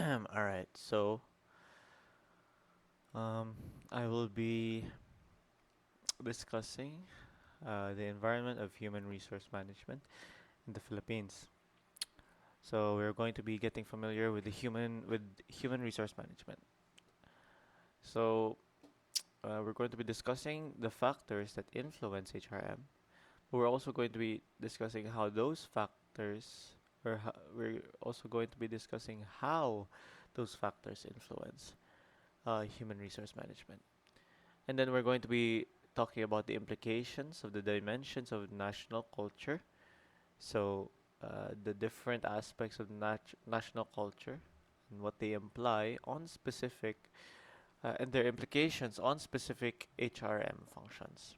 All right, so um, I will be discussing the environment of human resource management in the Philippines. So we're going to be getting familiar with human resource management. So we're going to be discussing the factors that influence HRM. But we're also going to be discussing how those factors, we're also going to be discussing how those factors influence human resource management. And then we're going to be talking about the implications of the dimensions of national culture. So, the different aspects of national culture and what they imply on specific, and their implications on specific HRM functions.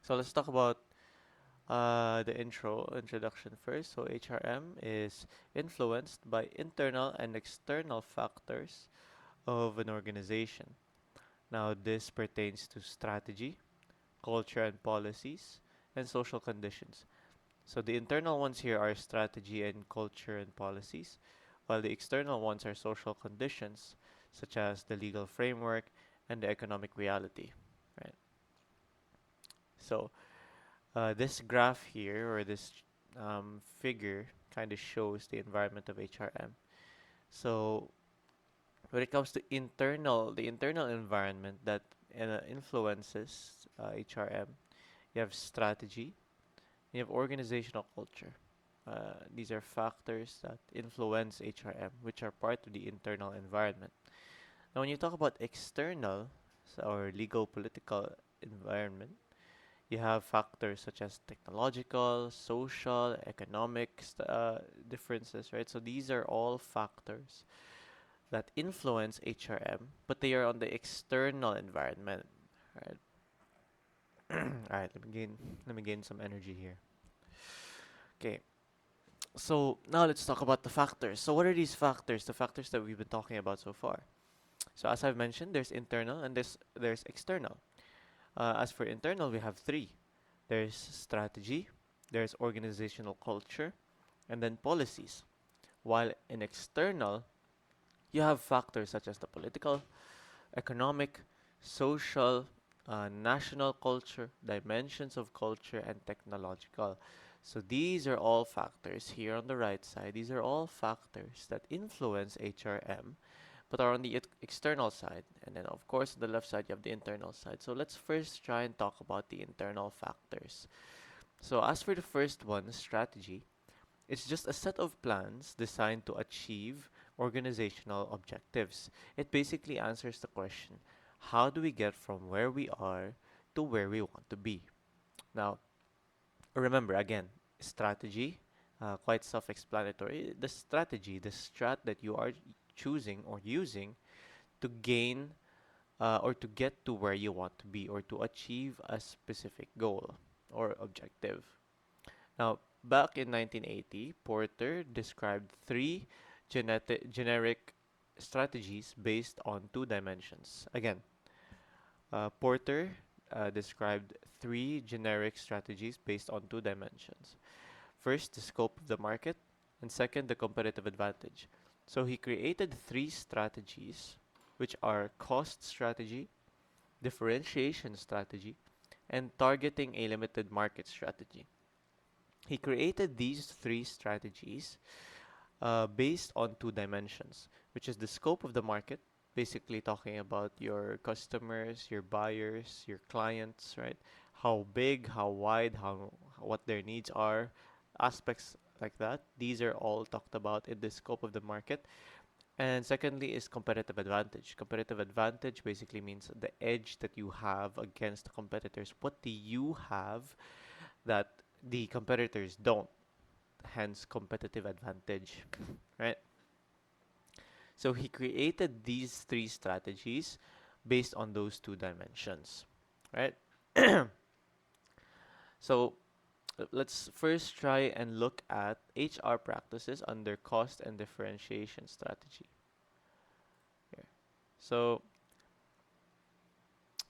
So, let's talk about the introduction first. So, HRM is influenced by internal and external factors of an organization. Now, this pertains to strategy, culture and policies, and social conditions. So the internal ones here are strategy and culture and policies, while the external ones are social conditions, such as the legal framework and the economic reality. Right. So this graph here, or this figure, kind of shows the environment of HRM. So when it comes to the internal environment that influences HRM, you have strategy, you have organizational culture. These are factors that influence HRM, which are part of the internal environment. Now, when you talk about external or legal political environment, you have factors such as technological, social, economic differences, right? So these are all factors that influence HRM, but they are on the external environment, right? All right, let me gain some energy here. Okay, so now let's talk about the factors. So what are these factors? The factors that we've been talking about so far. So as I've mentioned, there's internal and there's external. As for internal, we have three. There's strategy, there's organizational culture, and then policies. While in external, you have factors such as the political, economic, social, national culture, dimensions of culture, and technological. So these are all factors here on the right side. These are all factors that influence HRM, but are on the external side. And then, of course, on the left side, you have the internal side. So let's first try and talk about the internal factors. So, as for the first one, strategy, it's just a set of plans designed to achieve organizational objectives. It basically answers the question, how do we get from where we are to where we want to be? Now, remember again, strategy, quite self explanatory. The strategy, the strat that you are choosing or using to gain or to get to where you want to be or to achieve a specific goal or objective. Now, back in 1980, Porter described three generic strategies based on two dimensions. Again, Porter described three generic strategies based on two dimensions. First, the scope of the market, and second, the competitive advantage. So he created three strategies, which are cost strategy, differentiation strategy, and targeting a limited market strategy. He created these three strategies based on two dimensions, which is the scope of the market, basically talking about your customers, your buyers, your clients, right? How big, how wide, how what their needs are, aspects like that. These are all talked about in the scope of the market. And secondly is competitive advantage. Competitive advantage basically means the edge that you have against the competitors. What do you have that the competitors don't? Hence competitive advantage, right? So he created these three strategies based on those two dimensions, right? So let's first try and look at HR practices under cost and differentiation strategy here. So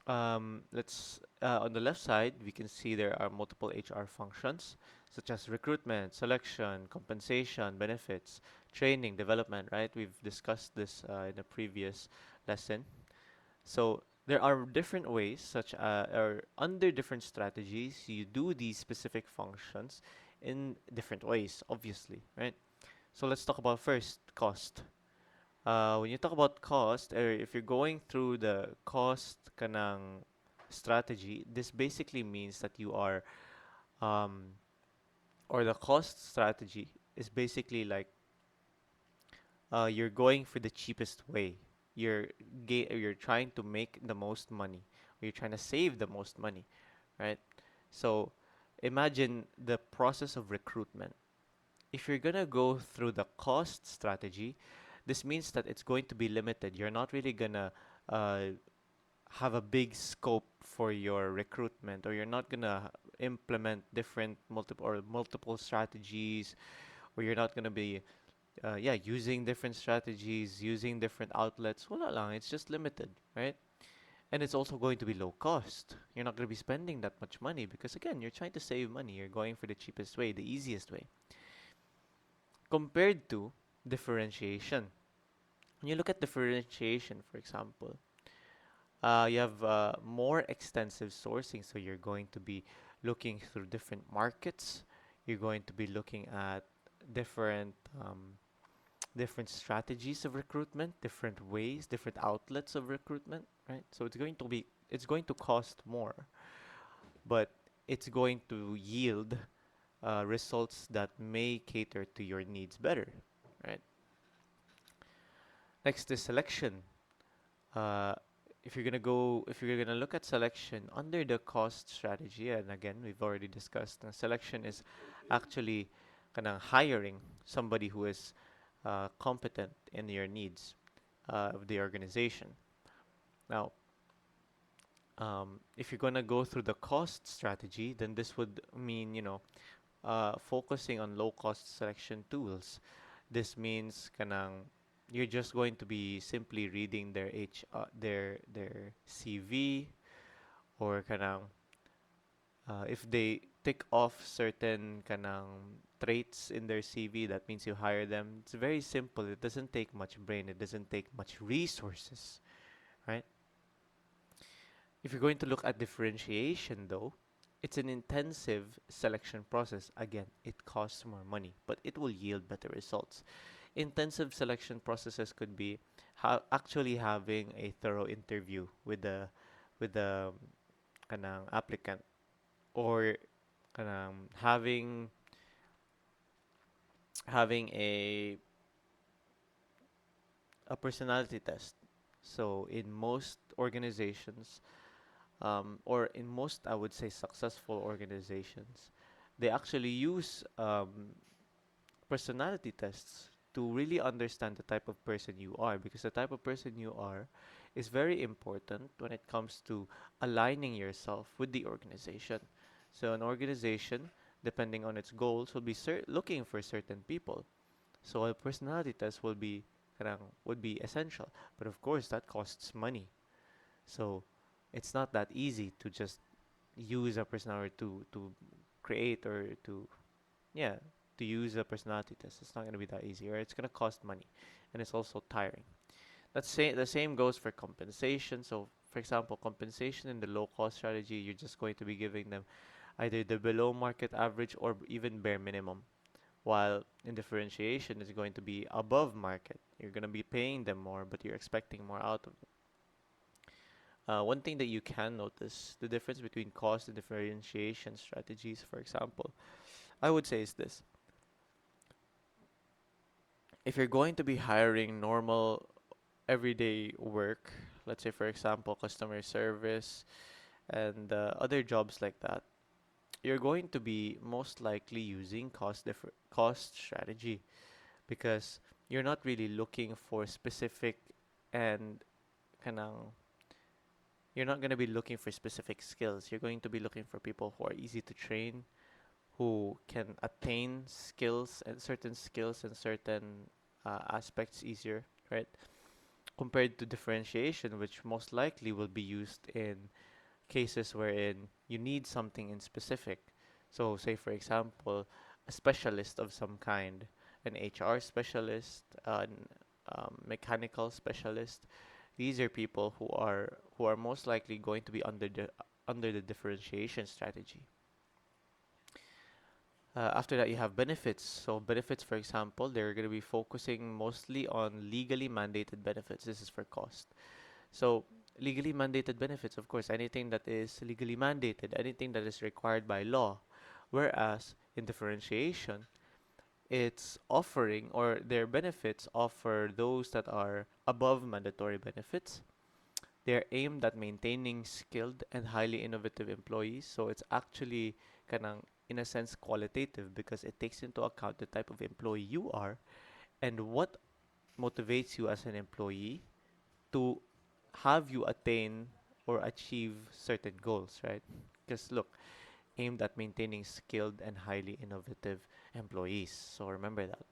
Let's On the left side, we can see there are multiple HR functions such as recruitment, selection, compensation, benefits, training, development, right? We've discussed this in a previous lesson. So there are different ways, or under different strategies, you do these specific functions in different ways, obviously, right? So let's talk about first cost. When you talk about cost, or if you're going through the cost kanang strategy, this basically means that you are, um, or the cost strategy is basically like you're going for the cheapest way. You're trying to make the most money. Or you're trying to save the most money, right? So imagine the process of recruitment. If you're gonna go through the cost strategy, this means that it's going to be limited. You're not really gonna uh, have a big scope for your recruitment, or you're not gonna implement different multiple strategies, or you're not gonna be using different strategies, using different outlets. Wala lang, it's just limited, right? And it's also going to be low cost. You're not going to be spending that much money because again, you're trying to save money. You're going for the cheapest way, the easiest way. Compared to differentiation. When you look at differentiation, for example, you have more extensive sourcing. So you're going to be looking through different markets. You're going to be looking at different different strategies of recruitment, different ways, different outlets of recruitment, right? So it's going to cost more, but it's going to yield results that may cater to your needs better, right? Next is selection. Uh, if you're gonna look at selection under the cost strategy, and again, we've already discussed, selection is actually kind of hiring somebody who is competent in your needs of the organization. Now, if you're gonna go through the cost strategy, then this would mean, focusing on low cost selection tools. This means kanang you're just going to be simply reading their CV, or kanang if they tick off certain kanang traits in their CV, that means you hire them. It's very simple. It doesn't take much brain. It doesn't take much resources, right? If you're going to look at differentiation, though, it's an intensive selection process. Again, it costs more money, but it will yield better results. Intensive selection processes could be actually having a thorough interview with the kanang applicant, or kanang having a personality test. So in most organizations, or in most, I would say, successful organizations, they actually use personality tests to really understand the type of person you are, because the type of person you are is very important when it comes to aligning yourself with the organization. So an organization, depending on its goals, will be looking for certain people. So a personality test would be essential, but of course that costs money. So it's not that easy to just use a personality to create, or to yeah to use a personality test. It's not going to be that easy, or it's going to cost money, and it's also tiring. The same goes for compensation. So for example, compensation in the low cost strategy, you're just going to be giving them either the below market average or even bare minimum, while in differentiation is going to be above market. You're going to be paying them more, but you're expecting more out of them. One thing that you can notice, the difference between cost and differentiation strategies, for example, I would say is this. If you're going to be hiring normal everyday work, let's say for example customer service and other jobs like that, you're going to be most likely using cost strategy, because you're not really looking for specific and kanang you're not going to be looking for specific skills. You're going to be looking for people who are easy to train, who can attain skills and certain aspects easier, right? compared to differentiation, which most likely will be used in cases wherein you need something in specific. So, say for example, a specialist of some kind, an HR specialist, an mechanical specialist. These are people who are most likely going to be under the differentiation strategy. After that, you have benefits. So benefits, for example, they're going to be focusing mostly on legally mandated benefits. This is for cost. So legally mandated benefits, of course, anything that is legally mandated, anything that is required by law. Whereas in differentiation, it's offering, or their benefits offer those that are above mandatory benefits. They're aimed at maintaining skilled and highly innovative employees. So it's actually kind of, in a sense, qualitative because it takes into account the type of employee you are and what motivates you as an employee to have you attain or achieve certain goals, right? Because look, aimed at maintaining skilled and highly innovative employees. So remember that.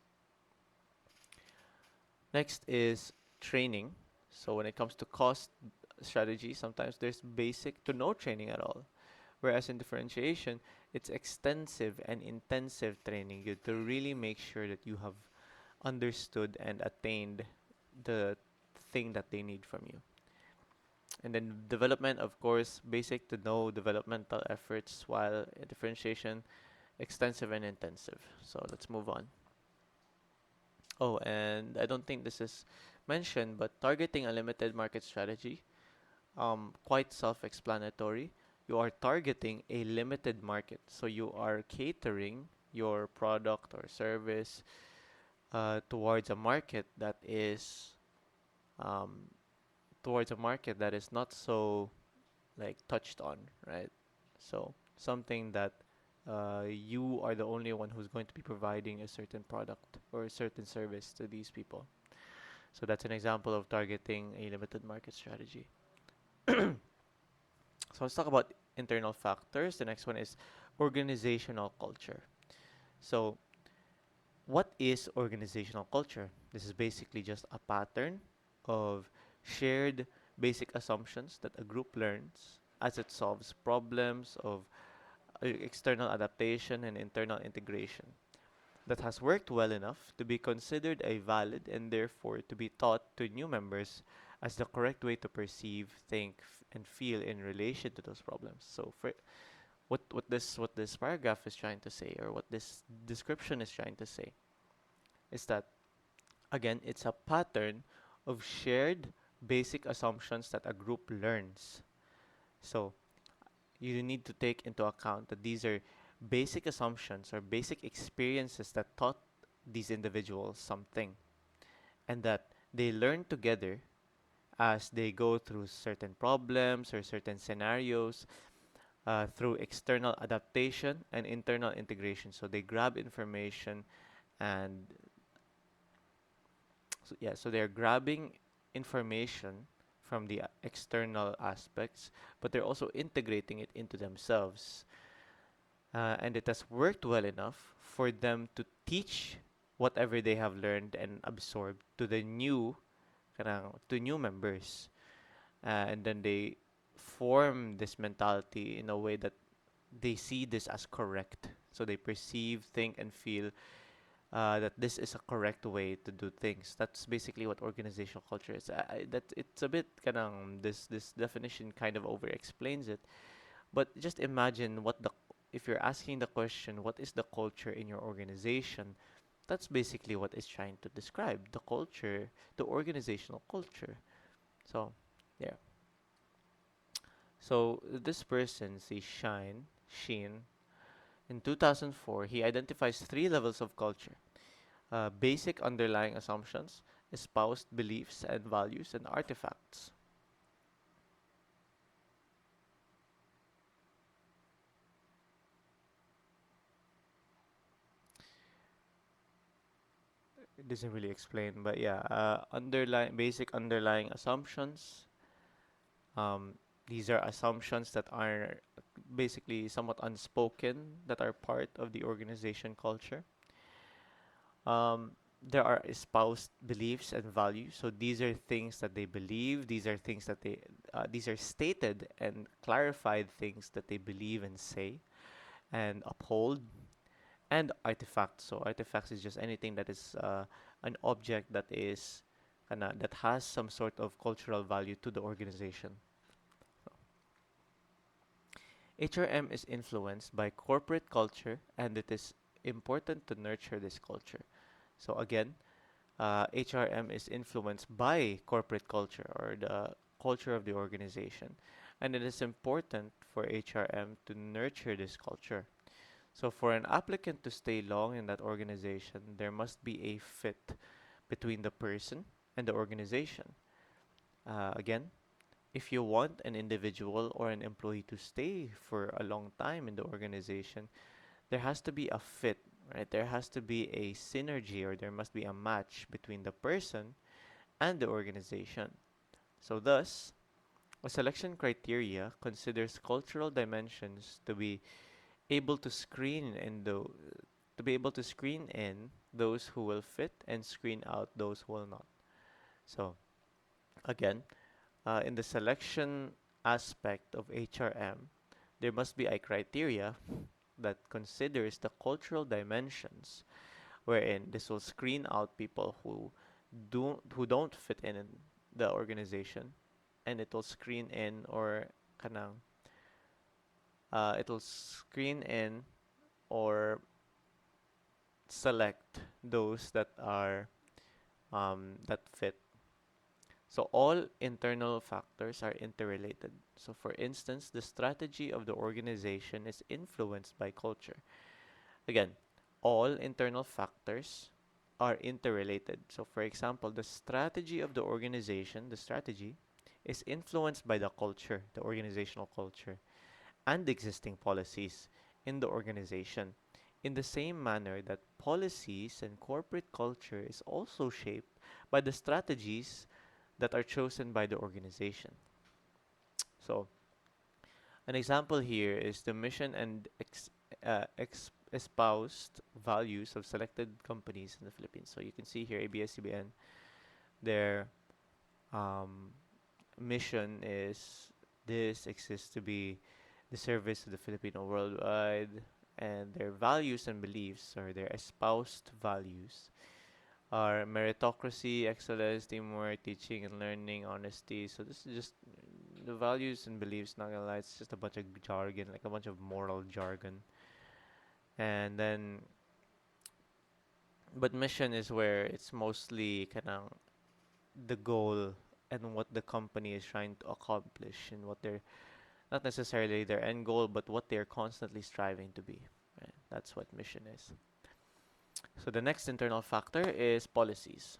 Next is training. So when it comes to cost strategy, sometimes there's basic to no training at all. Whereas in differentiation, it's extensive and intensive training you to really make sure that you have understood and attained the thing that they need from you. And then development, of course, basic to no developmental efforts, while differentiation, extensive and intensive. So let's move on. Oh, and I don't think this is mentioned, but targeting a limited market strategy, quite self-explanatory. You are targeting a limited market, so you are catering your product or service towards a market that is um, not so like touched on, right? So something that you are the only one who's going to be providing a certain product or a certain service to these people. So that's an example of targeting a limited market strategy. So let's talk about internal factors. The next one is organizational culture. So what is organizational culture? This is basically just a pattern of shared basic assumptions that a group learns as it solves problems of external adaptation and internal integration that has worked well enough to be considered a valid and therefore to be taught to new members as the correct way to perceive, think, and feel in relation to those problems. So for what this paragraph is trying to say, or what this description is trying to say, is that again it's a pattern of shared basic assumptions that a group learns. So you need to take into account that these are basic assumptions or basic experiences that taught these individuals something, and that they learn together as they go through certain problems or certain scenarios through external adaptation and internal integration. So they grab information and so they're grabbing information from the external aspects, but they're also integrating it into themselves. And it has worked well enough for them to teach whatever they have learned and absorbed to the new members. And then they form this mentality in a way that they see this as correct. So they perceive, think, and feel that this is a correct way to do things. That's basically what organizational culture is. That it's a bit kind of this definition kind of over explains it. But just imagine if you're asking the question, what is the culture in your organization? That's basically what it's trying to describe the culture, the organizational culture. So, yeah. So this person, say Sheen, in 2004, he identifies three levels of culture: basic underlying assumptions, espoused beliefs and values, and artifacts. It doesn't really explain, but yeah, underlying basic underlying assumptions. Um, these are assumptions that are basically somewhat unspoken that are part of the organization culture. Um, there are espoused beliefs and values. So these are things that they believe. These are things that these are stated and clarified things that they believe and say and uphold. And artifacts. So artifacts is just anything that is an object that is that has some sort of cultural value to the organization. HRM is influenced by corporate culture, and it is important to nurture this culture. So again, HRM is influenced by corporate culture or the culture of the organization, and it is important for HRM to nurture this culture. So for an applicant to stay long in that organization, there must be a fit between the person and the organization. Again, if you want an individual or an employee to stay for a long time in the organization, there has to be a fit, right? There has to be a synergy or there must be a match between the person and the organization. So thus, a selection criteria considers cultural dimensions to be able to screen in the to be able to screen in those who will fit and screen out those who will not. So again, in the selection aspect of HRM, there must be a criteria that considers the cultural dimensions, wherein this will screen out people who don't fit in the organization, and it will screen in or kanang it will screen in or select those that are that fit. So all internal factors are interrelated. So for instance, the strategy of the organization is influenced by culture. Again, all internal factors are interrelated. So for example, the strategy of the organization, the strategy is influenced by the culture, the organizational culture, and existing policies in the organization. In the same manner that policies and corporate culture is also shaped by the strategies that are chosen by the organization. So, an example here is the mission and espoused values of selected companies in the Philippines. So, you can see here ABS-CBN, their um, mission is this exists to be the service of the Filipino worldwide, and their values and beliefs or their espoused values are meritocracy, excellence, teamwork, teaching and learning, honesty. So this is just the values and beliefs. Not gonna lie, it's just a bunch of jargon, like a bunch of moral jargon. And then, but mission is where it's mostly kind of the goal and what the company is trying to accomplish and what they're not necessarily their end goal, but what they're constantly striving to be. Right? That's what mission is. So the next internal factor is policies.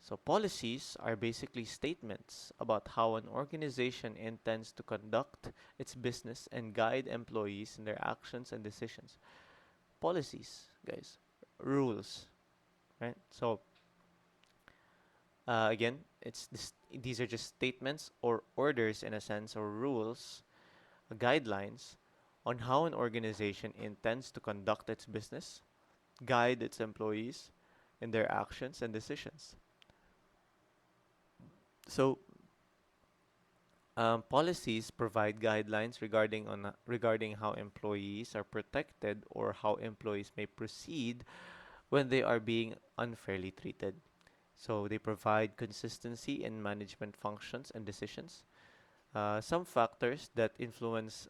So policies are basically statements about how an organization intends to conduct its business and guide employees in their actions and decisions. Policies, guys, rules, right? So again, these are just statements or orders in a sense or rules, guidelines on how an organization intends to conduct its business, guide its employees in their actions and decisions. So policies provide guidelines regarding how employees are protected or how employees may proceed when they are being unfairly treated. So they provide consistency in management functions and decisions. Some factors that influence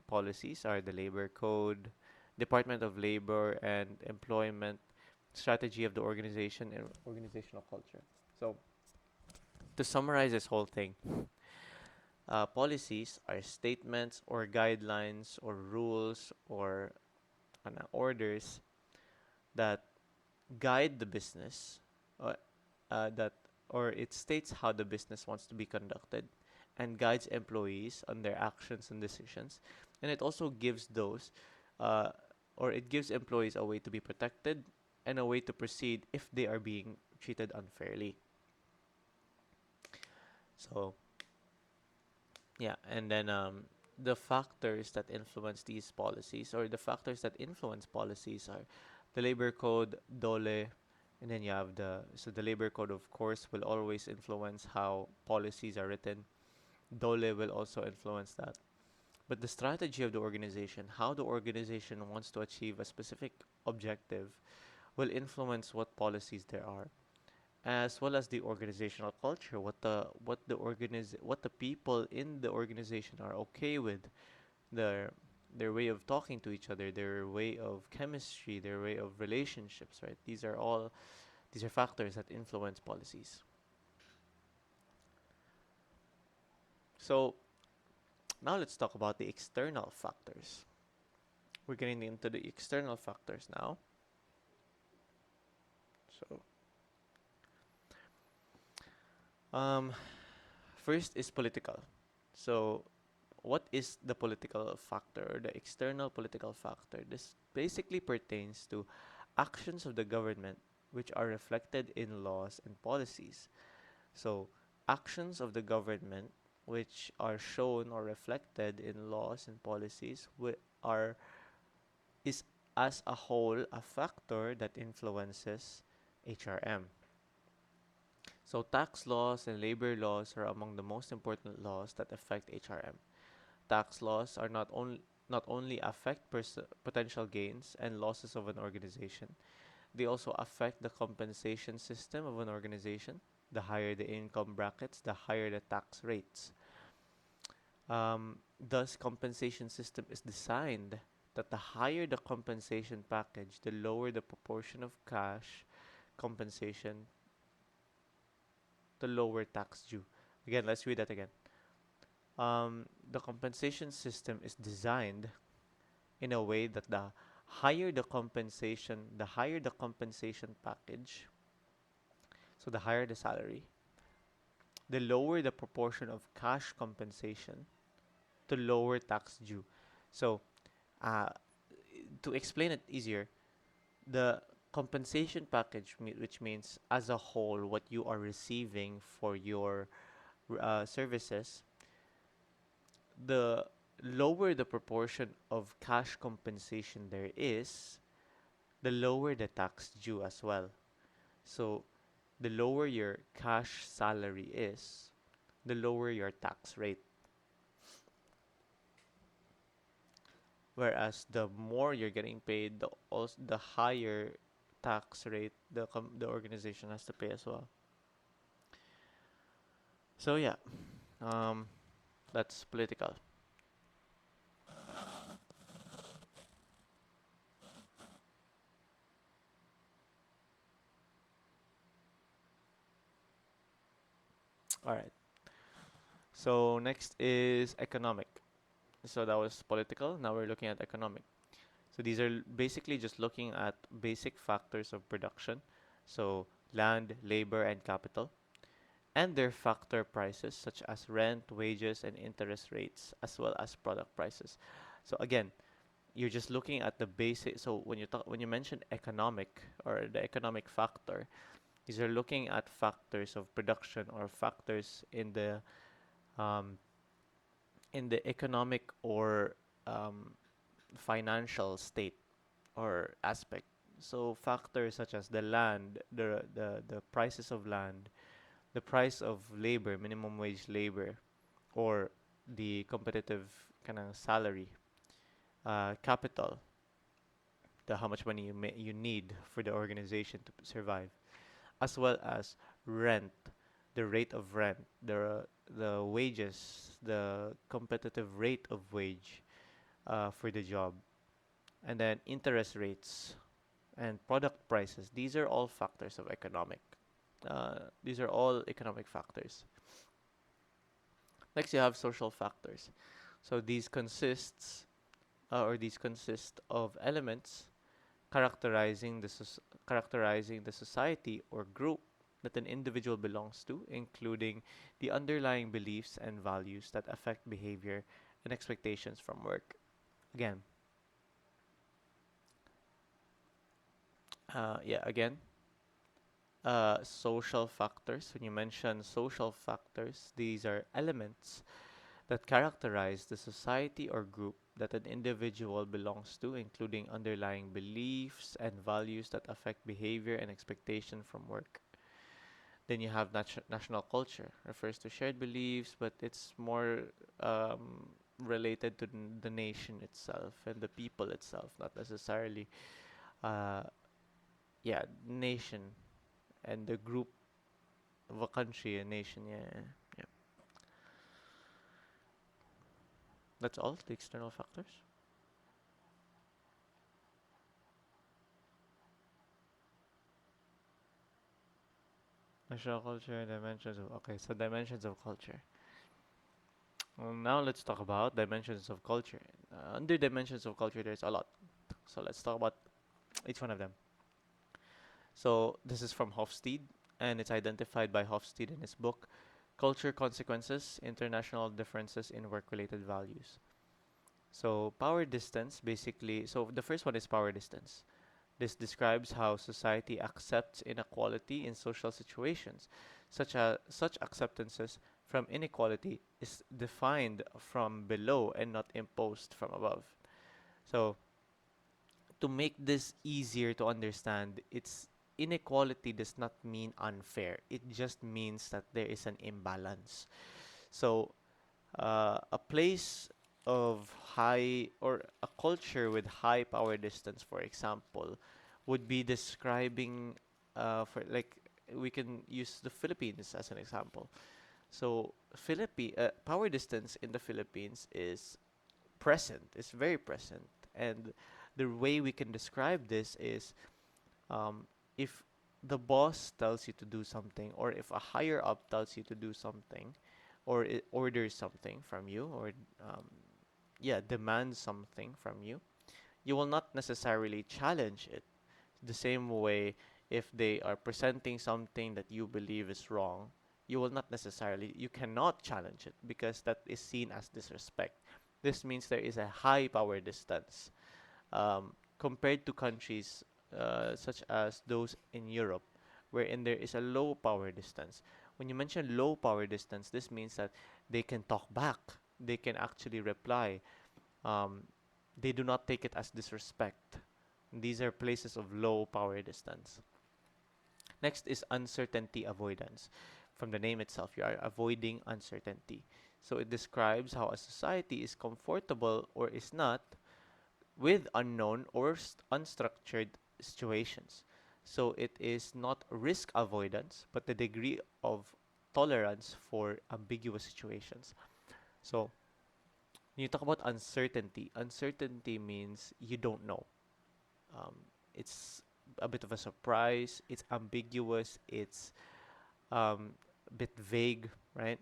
policies are the labor code, Department of Labor and Employment, strategy of the organization, and organizational culture. So to summarize this whole thing, policies are statements or guidelines or rules or orders that guide the business, uh, that or it states how the business wants to be conducted and guides employees on their actions and decisions. And it also gives those, uh, or it gives employees a way to be protected and a way to proceed if they are being treated unfairly. So yeah, and then the factors that influence these policies or the factors that influence policies are the labor code, DOLE, And then you have the labor code, of course, will always influence how policies are written. Dole will also influence that. But the strategy of the organization, how the organization wants to achieve a specific objective, will influence what policies there are, as well as the organizational culture, what the people in the organization are okay with, their their way of talking to each other, their way of chemistry, their way of relationships, right? These are factors that influence policies. So now let's talk about the external factors. We're getting into the external factors now. So um, first is political. So what is the political factor or the external political factor? This basically pertains to actions of the government which are reflected in laws and policies. So, actions of the government which are shown or reflected in laws and policies are is as a whole a factor that influences HRM. So, tax laws and labor laws are among the most important laws that affect HRM. Tax laws are not only affect potential gains and losses of an organization, they also affect the compensation system of an organization. The higher the income brackets, the higher the tax rates. Thus, compensation system is designed that the higher the compensation package, the lower the proportion of cash compensation, the lower tax due. Again, let's read that again. The compensation system is designed in a way that the higher the compensation package, so the higher the salary, the lower the proportion of cash compensation, the lower tax due. So, uh, to explain it easier, the compensation package, which means as a whole what you are receiving for your services, the lower the proportion of cash compensation there is, the lower the tax due as well. So, the lower your cash salary is, the lower your tax rate. Whereas the more you're getting paid, the higher tax rate the organization has to pay as well. So yeah, um, that's political. All right. So next is economic. So that was political. Now we're looking at economic. So these are basically just looking at basic factors of production. So land, labor, and capital, and their factor prices such as rent, wages, and interest rates, as well as product prices. So again, you're just looking at the basic. So when you mention economic or the economic factor, these are looking at factors of production or factors um, in the economic or um, financial state or aspect. So factors such as the land, the prices of land, the price of labor, minimum wage labor, or the competitive kind of salary, capital, the how much money you need for the organization to survive, as well as rent, the rate of rent, the wages, the competitive rate of wage for the job, and then interest rates and product prices. These are all factors of economic. These are all economic factors. Next, you have social factors. So these consist of elements characterizing the society or group that an individual belongs to, including the underlying beliefs and values that affect behavior and expectations from work. Again, again, social factors. When you mention social factors, these are elements that characterize the society or group that an individual belongs to, including underlying beliefs and values that affect behavior and expectation from work. Then you have national culture, refers to shared beliefs, but it's more related to the nation itself and the people itself, not necessarily, uh, yeah, nation and the group of a country, a nation. Yeah, yeah. That's all. The external factors. National culture, dimensions of. Okay, so dimensions of culture. Well, now let's talk about dimensions of culture. Under dimensions of culture, there's a lot. So let's talk about each one of them. So this is from Hofstede, and it's identified by Hofstede in his book, Culture Consequences: International Differences in Work-Related Values. So power distance, basically. So the first one is power distance. This describes how society accepts inequality in social situations. Such acceptances from inequality is defined from below and not imposed from above. So to make this easier to understand, it's inequality does not mean unfair. It just means that there is an imbalance. So a place of high or a culture with high power distance, for example, would be describing for like we can use the Philippines as an example. So power distance in the Philippines is present. It's very present, and the way we can describe this is um, if the boss tells you to do something, or if a higher up tells you to do something, or it orders something from you, or um, yeah, demands something from you, you will not necessarily challenge it. The same way, if they are presenting something that you believe is wrong, you cannot challenge it because that is seen as disrespect. This means there is a high power distance compared to countries such as those in Europe, wherein there is a low power distance. When you mention low power distance, this means that they can talk back, they can actually reply. Um, they do not take it as disrespect. These are places of low power distance. Next is uncertainty avoidance. From the name itself, you are avoiding uncertainty. So it describes how a society is comfortable or is not with unknown or unstructured situations. So it is not risk avoidance, but the degree of tolerance for ambiguous situations. So when you talk about uncertainty, uncertainty means you don't know. Um, it's a bit of a surprise. It's ambiguous. It's a bit vague, right?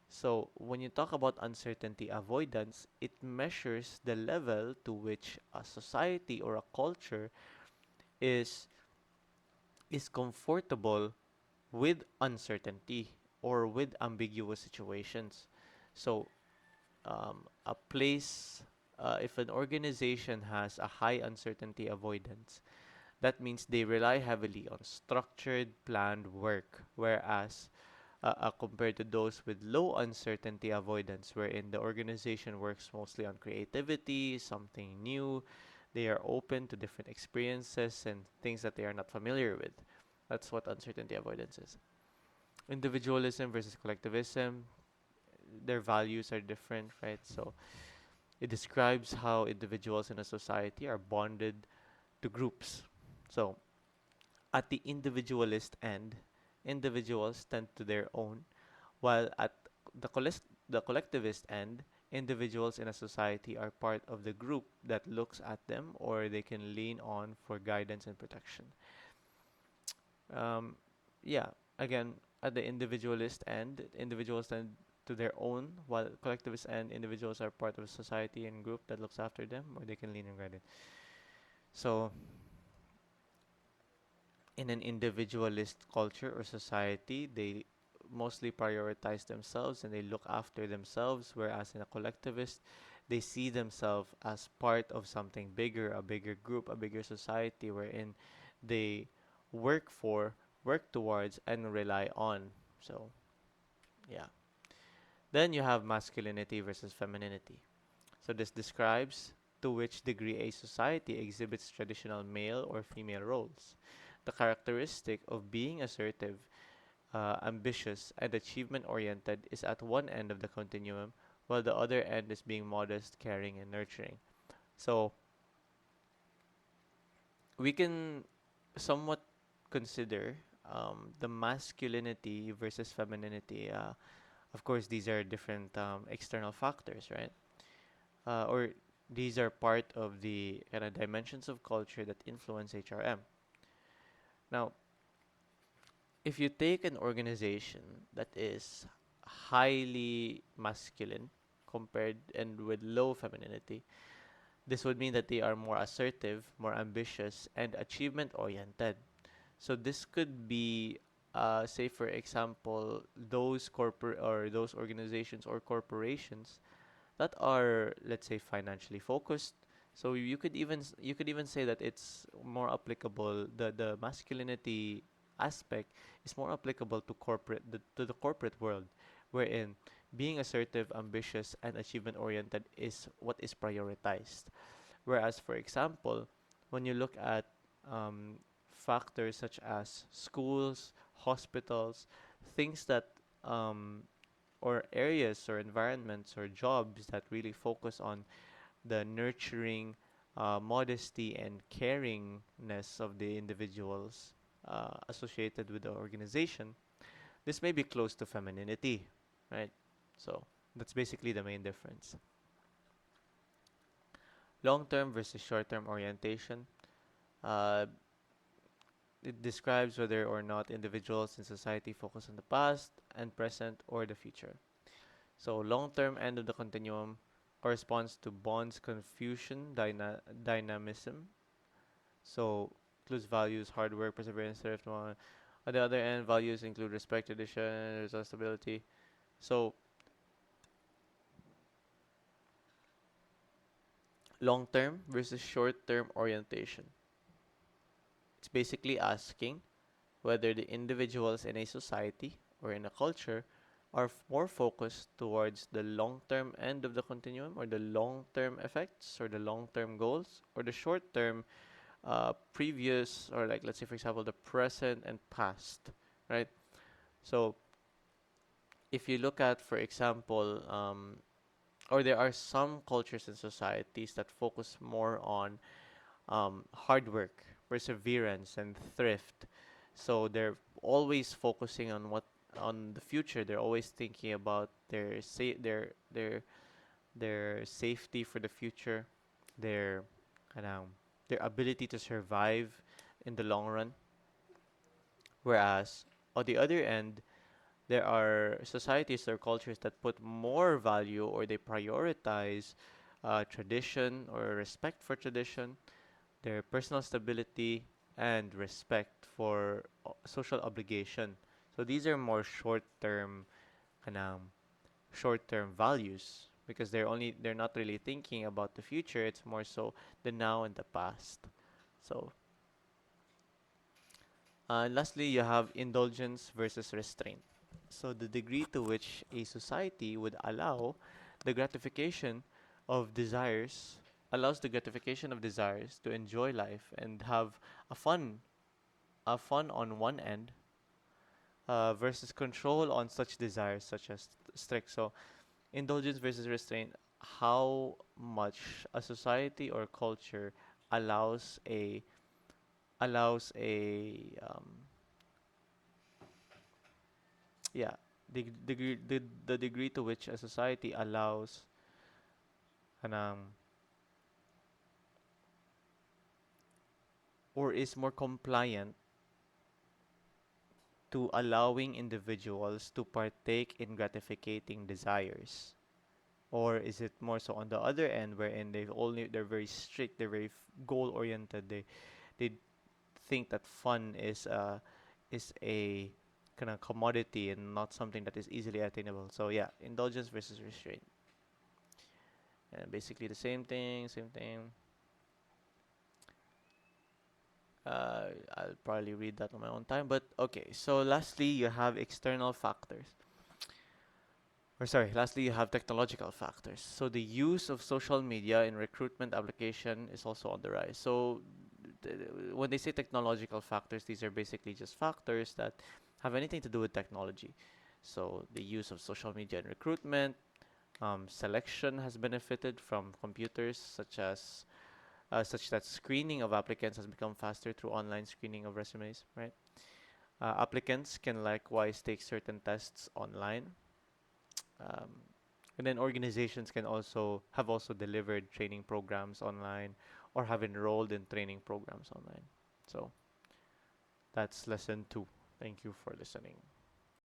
So when you talk about uncertainty avoidance, it measures the level to which a society or a culture is is comfortable with uncertainty or with ambiguous situations. So a place, if an organization has a high uncertainty avoidance, that means they rely heavily on structured, planned work, whereas compared to those with low uncertainty avoidance, wherein the organization works mostly on creativity, something new. They are open to different experiences and things that they are not familiar with. That's what uncertainty avoidance is. Individualism versus collectivism, their values are different, right? So it describes how individuals in a society are bonded to groups. So at the individualist end, individuals tend to their own, while at the collectivist end, individuals in a society are part of the group that looks at them or they can lean on for guidance and protection. Um, yeah, again, at the individualist end, individuals tend to their own, while collectivist end, individuals are part of a society and group that looks after them or they can lean on guidance. So, in an individualist culture or society, they mostly prioritize themselves and they look after themselves, whereas in a collectivist, they see themselves as part of something bigger, a bigger group, a bigger society, wherein they work for, work towards, and rely on. So, yeah. Then you have masculinity versus femininity. So this describes to which degree a society exhibits traditional male or female roles. The characteristic of being assertive, ambitious, and achievement oriented is at one end of the continuum, while the other end is being modest, caring, and nurturing. So we can somewhat consider the masculinity versus femininity. Of course, these are different external factors, right? Or these are part of the kind of dimensions of culture that influence HRM. Now, if you take an organization that is highly masculine compared and with low femininity, this would mean that they are more assertive, more ambitious, and achievement oriented. So this could be, say for example, those corporate or those organizations or corporations that are, let's say, financially focused. So you could even say that it's more applicable. The masculinity aspect is more applicable to to the corporate world, wherein being assertive, ambitious, and achievement oriented is what is prioritized. Whereas, for example, when you look at um, factors such as schools, hospitals, things that or areas or environments or jobs that really focus on the nurturing, modesty, and caringness of the individuals associated with the organization, this may be close to femininity, right? So that's basically the main difference. Long term versus short term orientation. Uh, it describes whether or not individuals in society focus on the past and present or the future. So long-term end of the continuum corresponds to Bond's Confucian dynamism. So includes values, hard work, perseverance, thrift. On the other end, values include respect, tradition, responsibility. So long-term versus short-term orientation. It's basically asking whether the individuals in a society or in a culture are more focused towards the long-term end of the continuum or the long-term effects or the long-term goals or the short-term previous or like let's say for example the present and past, right? So if you look at for example or there are some cultures and societies that focus more on hard work, perseverance, and thrift. So they're always focusing on what on the future. They're always thinking about their safety for the future, their kind of their ability to survive in the long run. Whereas on the other end, there are societies or cultures that put more value or they prioritize tradition or respect for tradition, their personal stability, and respect for social obligation. So these are more kind of short-term values because they're not really thinking about the future. It's more so the now and the past. So lastly, you have indulgence versus restraint. So the degree to which a society would the gratification of desires allows the gratification of desires to enjoy life and have a fun a fun on one end versus control on such desires such as strict. So indulgence versus restraint, how much a society or culture allows a allows a yeah the degree to which a society allows kanang or is more compliant to allowing individuals to partake in gratificating desires, or is it more so on the other end wherein they're very strict, they're very goal oriented, they think that fun is a kind of commodity and not something that is easily attainable. So yeah, indulgence versus restraint, and basically the same thing. I'll probably read that on my own time. But okay, so lastly, you have external factors, or sorry, lastly, you have technological factors. So the use of social media in recruitment application is also on the rise. So when they say technological factors, these are basically just factors that have anything to do with technology. So the use of social media in recruitment, selection has benefited from computers, such that screening of applicants has become faster through online screening of resumes, right? Applicants can likewise take certain tests online. Um, and then organizations can also delivered training programs online or have enrolled in training programs online. So that's lesson 2. Thank you for listening.